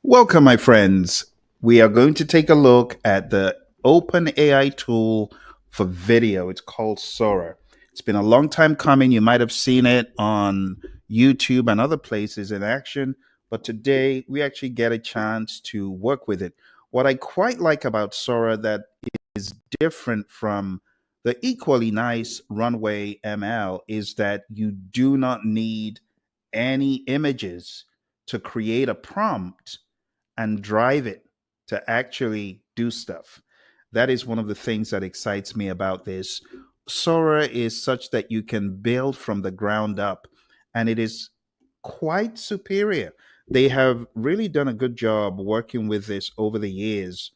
Welcome, my friends. We are going to take a look at the open AI tool for video. It's called SORA. It's been a long time coming. You might have seen it on YouTube and other places in action, but today we actually get a chance to work with it. What I quite like about SORA that is different from the equally nice Runway ML is that you do not need any images to create a prompt and drive it to actually do stuff. That is one of the things that excites me about this. Sora is such that you can build from the ground up, and it is quite superior. They have really done a good job working with this over the years,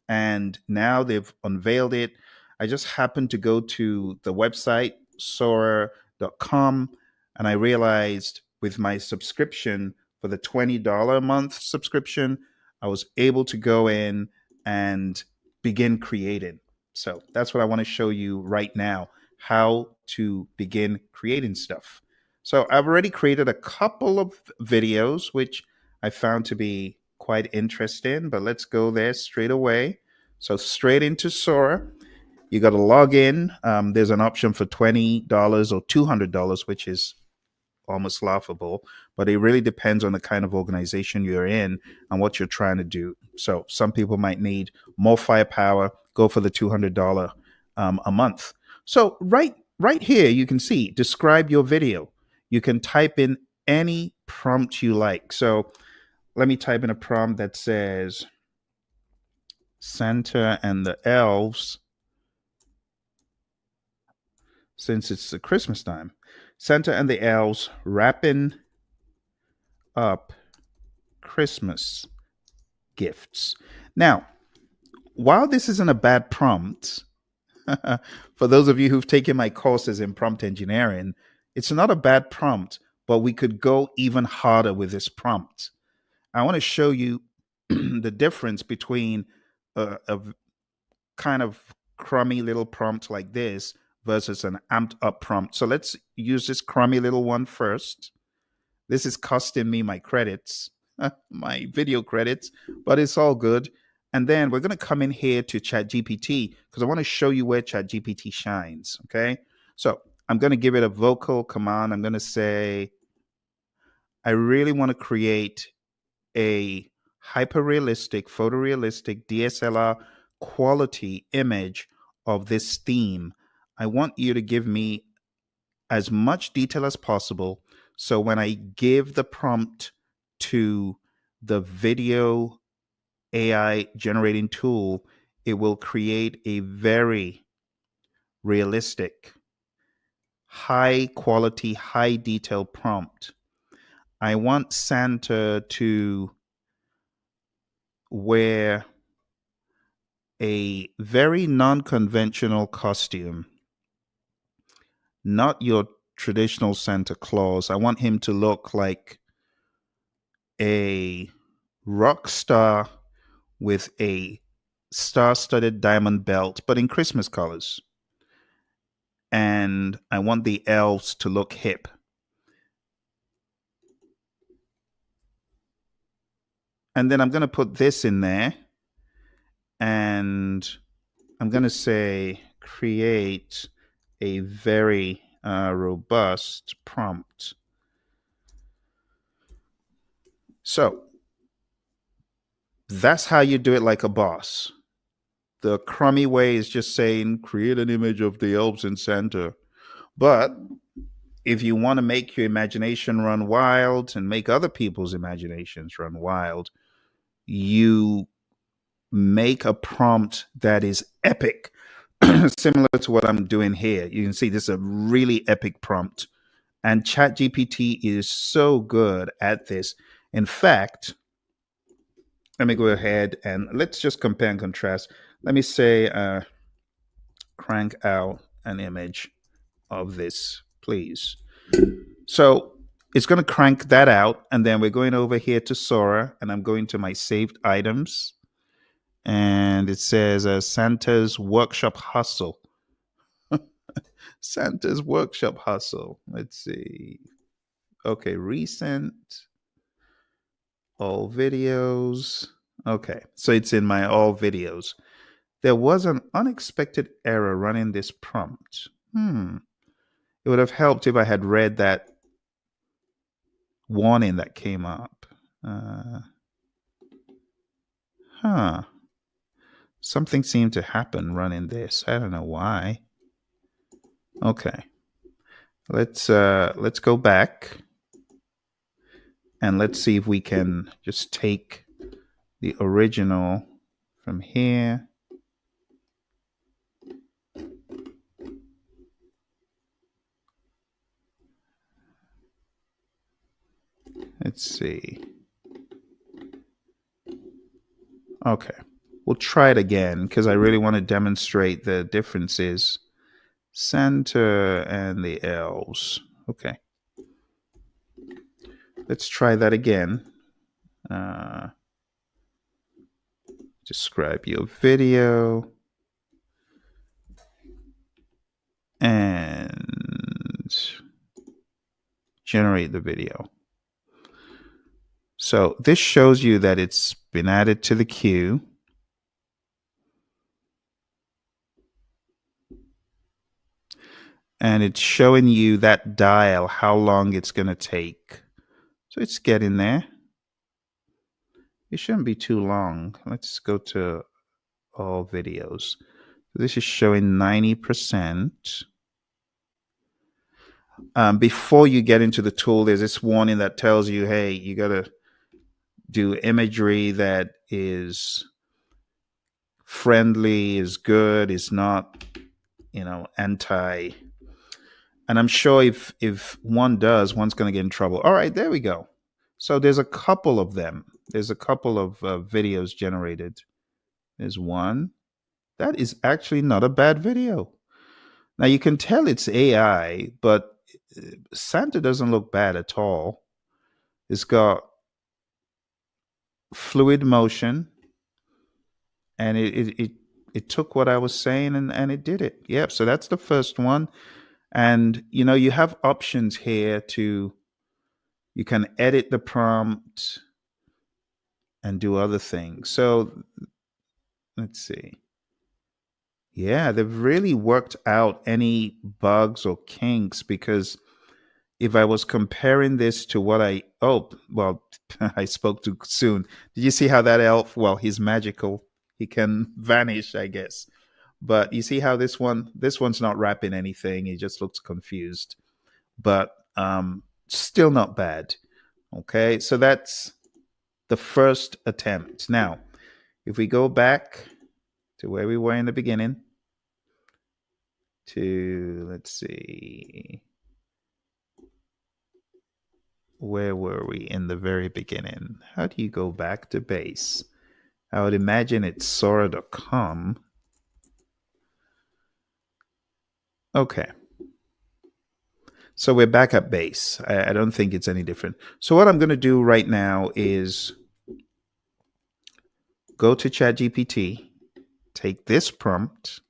and now they've unveiled it. I just happened to go to the website, Sora.com, and I realized with my subscription for the $20 a month subscription, I was able to go in and begin creating. So that's what I want to show you right now, how to begin creating stuff. So I've already created a couple of videos, which I found to be quite interesting, but let's go there straight away. So straight into Sora, you got to log in. There's an option for $20 or $200, which is almost laughable, but it really depends on the kind of organization you're in and what you're trying to do. So some people might need more firepower, go for the $200 a month. So right here, you can see describe your video. You can type in any prompt you like. So let me type in a prompt that says Santa and the elves, since it's the Christmas time. Santa and the elves wrapping up Christmas gifts. Now, while this isn't a bad prompt, for those of you who've taken my courses in prompt engineering, it's not a bad prompt, but we could go even harder with this prompt. I want to show you the difference between a kind of crummy little prompt like this versus an amped up prompt. So let's use this crummy little one first. This is costing me my credits, my video credits, but it's all good. And then we're going to come in here to ChatGPT because I want to show you where ChatGPT shines. Okay. So I'm going to give it a vocal command. I'm going to say, I really want to create a hyper realistic, photorealistic DSLR quality image of this theme. I want you to give me as much detail as possible. So when I give the prompt to the video AI generating tool, it will create a very realistic, high quality, high detail prompt. I want Santa to wear a very non-conventional costume, not your traditional Santa Claus. I want him to look like a rock star with a star-studded diamond belt, but in Christmas colors. And I want the elves to look hip. And then I'm going to put this in there. And I'm going to say create a very robust prompt. So that's how you do it like a boss. The crummy way is just saying create an image of the elves and Santa. But if you want to make your imagination run wild and make other people's imaginations run wild, you make a prompt that is epic, similar to what I'm doing here. You can see this is a really epic prompt. And ChatGPT is so good at this. In fact, let me go ahead and let's just compare and contrast. Let me say, crank out an image of this, please. So it's going to crank that out. And then we're going over here to Sora, and I'm going to my saved items. And it says Santa's Workshop Hustle. Santa's Workshop Hustle. Let's see. Okay, recent. All videos. Okay, so it's in my all videos. There was an unexpected error running this prompt. It would have helped if I had read that warning that came up. Uh, huh. Something seemed to happen running this. I don't know why. Okay. Let's go back and let's see if we can just take the original from here. Let's see. Okay. We'll try it again because I really want to demonstrate the differences. Santa and the elves. Okay. Let's try that again. Uh, describe your video and generate the video. So this shows you that it's been added to the queue. And it's showing you that dial, how long it's going to take. So it's getting there. It shouldn't be too long. Let's go to all videos. This is showing 90%. Before you get into the tool, there's this warning that tells you, hey, you got to do imagery that is friendly, is good, is not, anti. And I'm sure if one does, one's going to get in trouble. All right, there we go. So there's a couple of them. There's a couple of videos generated. There's one. That is actually not a bad video. Now you can tell it's AI, but Santa doesn't look bad at all. It's got fluid motion, and it took what I was saying and it did it. Yep. So that's the first one. And you have options here you can edit the prompt and do other things. So let's see. Yeah, they've really worked out any bugs or kinks because if I was comparing this to I spoke too soon. Did you see how that elf, well, he's magical. He can vanish, I guess. But you see how this one's not rapping anything. He just looks confused. But still not bad. Okay, so that's the first attempt. Now, if we go back to where we were in the beginning, let's see, where were we in the very beginning? How do you go back to base? I would imagine it's Sora.com. Okay. So we're back at base. I don't think it's any different. So what I'm going to do right now is go to ChatGPT, take this prompt,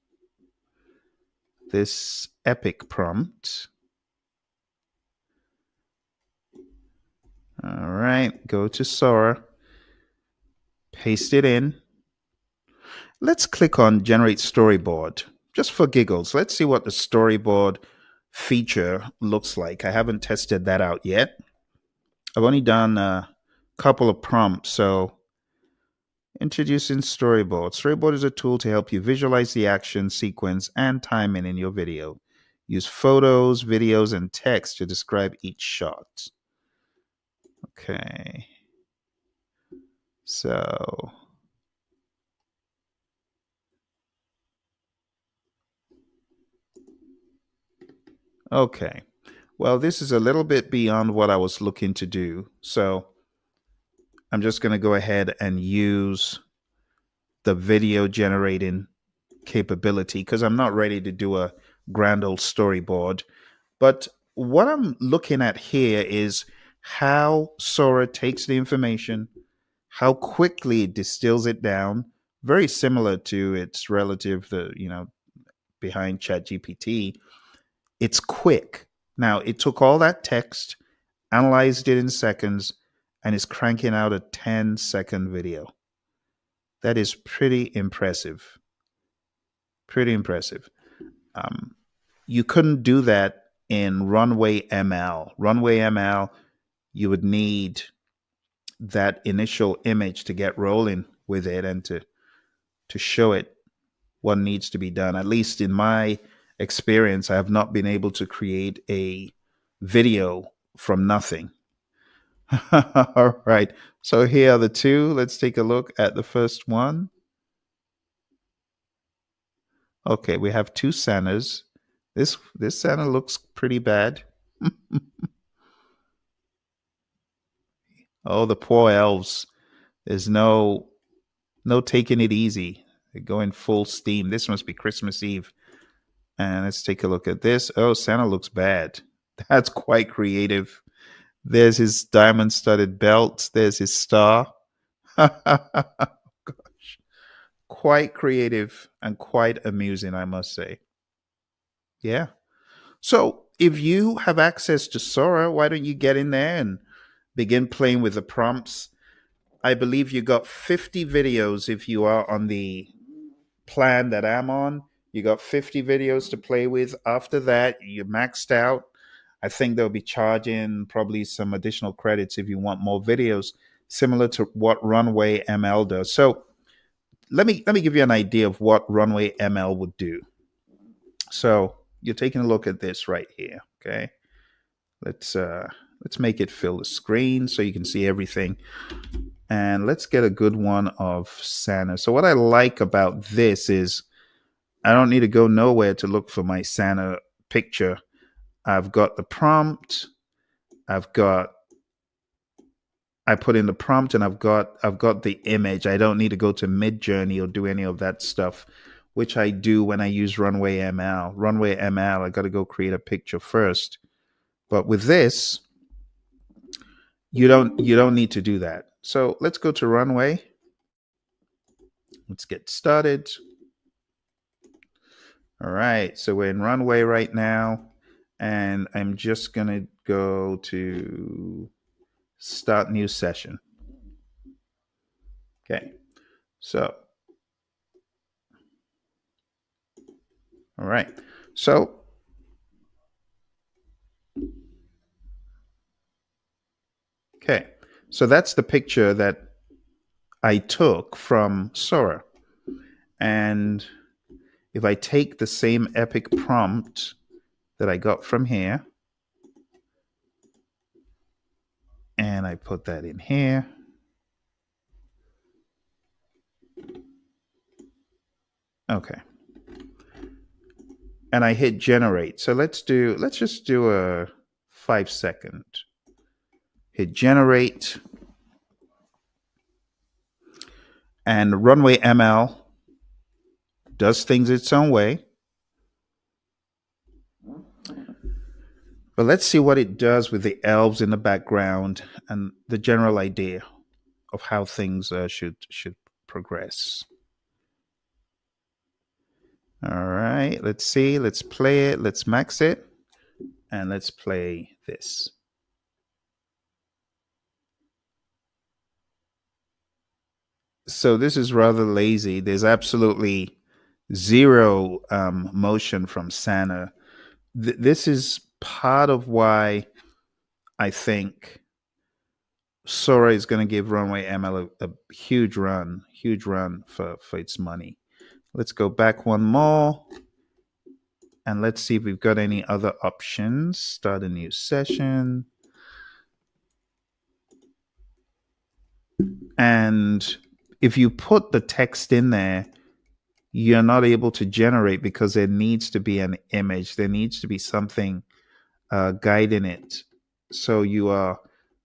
this epic prompt. All right, go to Sora, paste it in. Let's click on Generate Storyboard, just for giggles. Let's see what the storyboard feature looks like. I haven't tested that out yet. I've only done a couple of prompts, so introducing Storyboard. Storyboard is a tool to help you visualize the action, sequence, and timing in your video. Use photos, videos, and text to describe each shot. Okay. So okay. Well, this is a little bit beyond what I was looking to do. So I'm just going to go ahead and use the video generating capability because I'm not ready to do a grand old storyboard. But what I'm looking at here is how Sora takes the information, how quickly it distills it down, very similar to its relative, behind ChatGPT. It's quick. Now, it took all that text, analyzed it in seconds, and is cranking out a 10-second video. That is pretty impressive. Pretty impressive. Um, you couldn't do that in Runway ML. Runway ML, you would need that initial image to get rolling with it and to show it what needs to be done. At least in my experience, I have not been able to create a video from nothing. All right. So here are the two. Let's take a look at the first one. Okay, we have two Santas. This Santa looks pretty bad. Oh, the poor elves. There's no taking it easy. They're going full steam. This must be Christmas Eve. And let's take a look at this. Oh, Santa looks bad. That's quite creative. There's his diamond studded belt. There's his star. Quite creative and quite amusing, I must say. Yeah. So if you have access to Sora, why don't you get in there and begin playing with the prompts? I believe you got 50 videos if you are on the plan that I'm on. You got 50 videos to play with. After that, you're maxed out. I think they'll be charging probably some additional credits if you want more videos, similar to what Runway ML does. So let me give you an idea of what Runway ML would do. So you're taking a look at this right here. Okay, let's make it fill the screen so you can see everything. And let's get a good one of Santa. So what I like about this is I don't need to go nowhere to look for my Santa picture. I've got the prompt. I put in the prompt and I've got the image. I don't need to go to Midjourney or do any of that stuff, which I do when I use Runway ML. Runway ML, I got to go create a picture first. But with this, you don't need to do that. So let's go to Runway. Let's get started. All right, so we're in Runway right now, and I'm just gonna go to start new session. Okay, so all right, so okay, so that's the picture that I took from Sora, and if I take the same epic prompt that I got from here, and I put that in here. Okay. And I hit generate. So let's just do a 5-second. Hit generate. And Runway ML does things its own way. But let's see what it does with the elves in the background and the general idea of how things should progress. All right, let's see. Let's play it. Let's max it. And let's play this. So this is rather lazy. There's absolutely zero motion from Santa. This is part of why I think Sora is going to give Runway ML a huge run for its money. Let's go back one more. And let's see if we've got any other options. Start a new session. And if you put the text in there, you're not able to generate because there needs to be an image. There needs to be something guiding it. So you are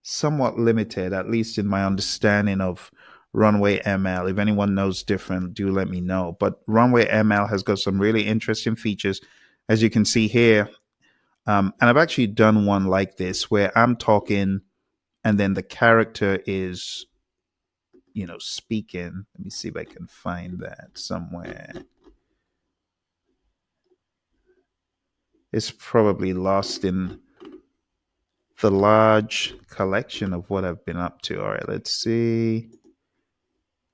somewhat limited, at least in my understanding of Runway ML. If anyone knows different, do let me know. But Runway ML has got some really interesting features, as you can see here. And I've actually done one like this where I'm talking and then the character is, speaking. Let me see if I can find that somewhere. It's probably lost in the large collection of what I've been up to. All right, let's see.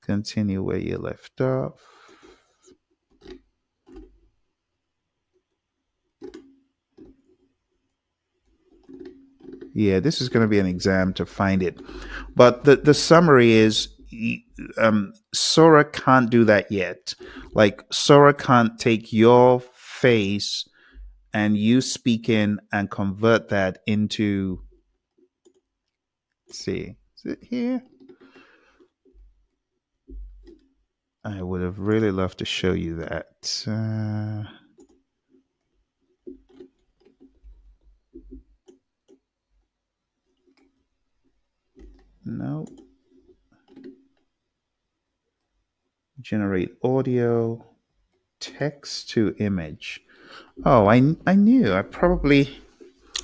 Continue where you left off. Yeah, this is going to be an exam to find it. But the summary is Sora can't do that yet. Like, Sora can't take your face and you speaking and convert that into, let's see, is it here? I would have really loved to show you that. No. Generate audio, text to image. Oh, I knew. I probably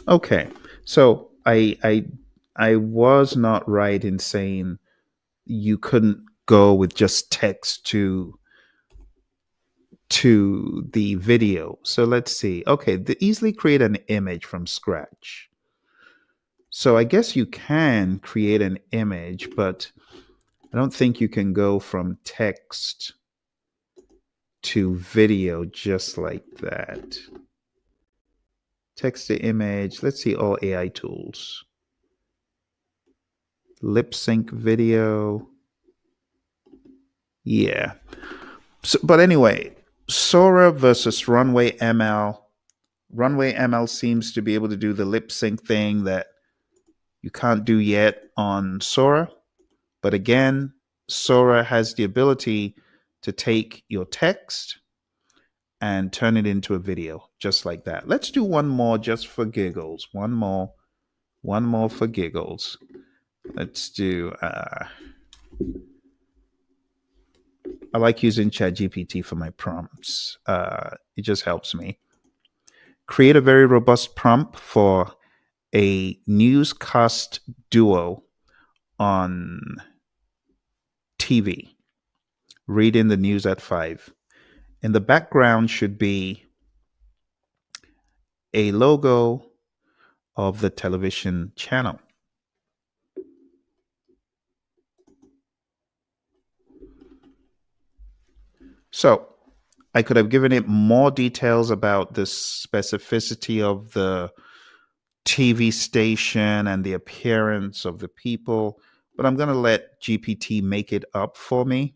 okay. So I was not right in saying you couldn't go with just text to the video. So let's see. Okay, easily create an image from scratch. So I guess you can create an image, but I don't think you can go from text to video just like that. Text to image. Let's see all AI tools. Lip sync video. Yeah. So, but anyway, Sora versus Runway ML. Runway ML seems to be able to do the lip sync thing that you can't do yet on Sora. But again, Sora has the ability to take your text and turn it into a video just like that. Let's do one more just for giggles. One more for giggles. Let's do I like using ChatGPT for my prompts. It just helps me. Create a very robust prompt for a newscast duo on TV, reading the news at 5. In the background should be a logo of the television channel. So I could have given it more details about the specificity of the TV station and the appearance of the people, but I'm going to let GPT make it up for me.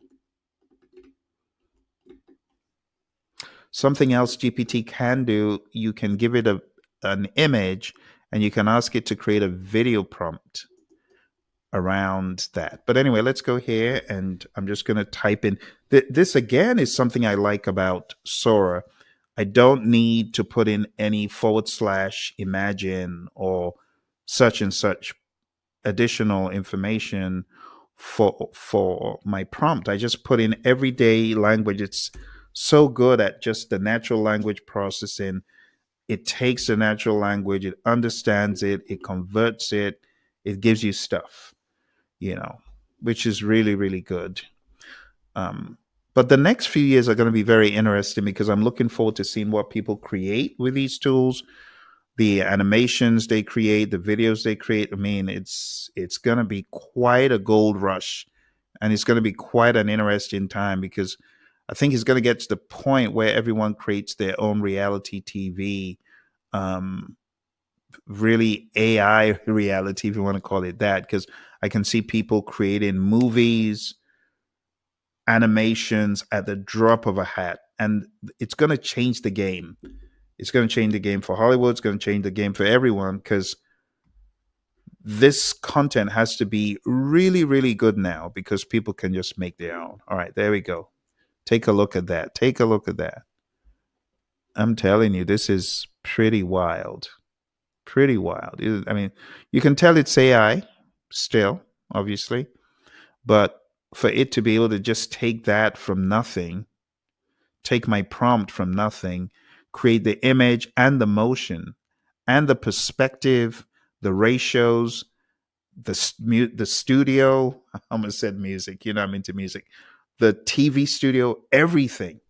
Something else GPT can do, you can give it an image and you can ask it to create a video prompt around that. But anyway, let's go here and I'm just going to type in. This again is something I like about Sora. I don't need to put in any / imagine or such and such additional information for my prompt. I just put in everyday language. It's so good at just the natural language processing. It takes the natural language, it understands it, it converts it, it gives you stuff, which is really, really good. But the next few years are going to be very interesting because I'm looking forward to seeing what people create with these tools, the animations they create, the videos they create. I mean, it's going to be quite a gold rush, and it's going to be quite an interesting time because I think it's going to get to the point where everyone creates their own reality TV, really AI reality, if you want to call it that, because I can see people creating movies, animations at the drop of a hat, and it's going to change the game. It's going to change the game for Hollywood. It's going to change the game for everyone because this content has to be really, really good now because people can just make their own. All right, there we go. Take a look at that. Take a look at that. I'm telling you, this is pretty wild. Pretty wild. I mean, you can tell it's AI still, obviously, but for it to be able to just take that from nothing, take my prompt from nothing, create the image and the motion and the perspective, the ratios, the studio. I almost said music. I'm into music. The TV studio, everything.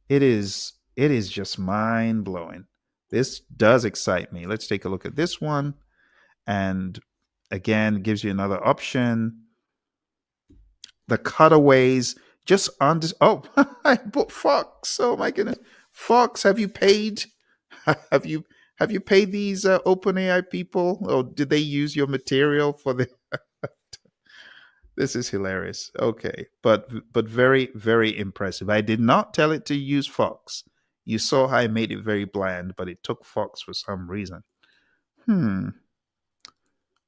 It is just mind blowing. This does excite me. Let's take a look at this one. And again, gives you another option. The cutaways just on this. Oh, I put Fox. Oh my goodness. Fox, have you paid? Have you have you paid these OpenAI people, or did they use your material for the? This is hilarious. Okay, but very very impressive. I did not tell it to use Fox. You saw how I made it very bland, but it took Fox for some reason. Hmm.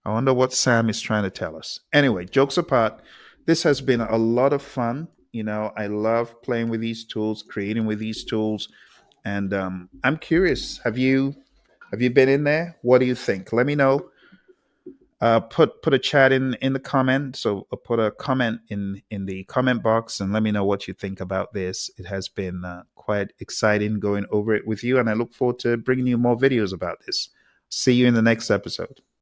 I wonder what Sam is trying to tell us. Anyway, jokes apart, this has been a lot of fun. I love playing with these tools, creating with these tools, and I'm curious. Have you been in there? What do you think? Let me know. Put a chat in the comment. So put a comment in the comment box and let me know what you think about this. It has been quite exciting going over it with you, and I look forward to bringing you more videos about this. See you in the next episode.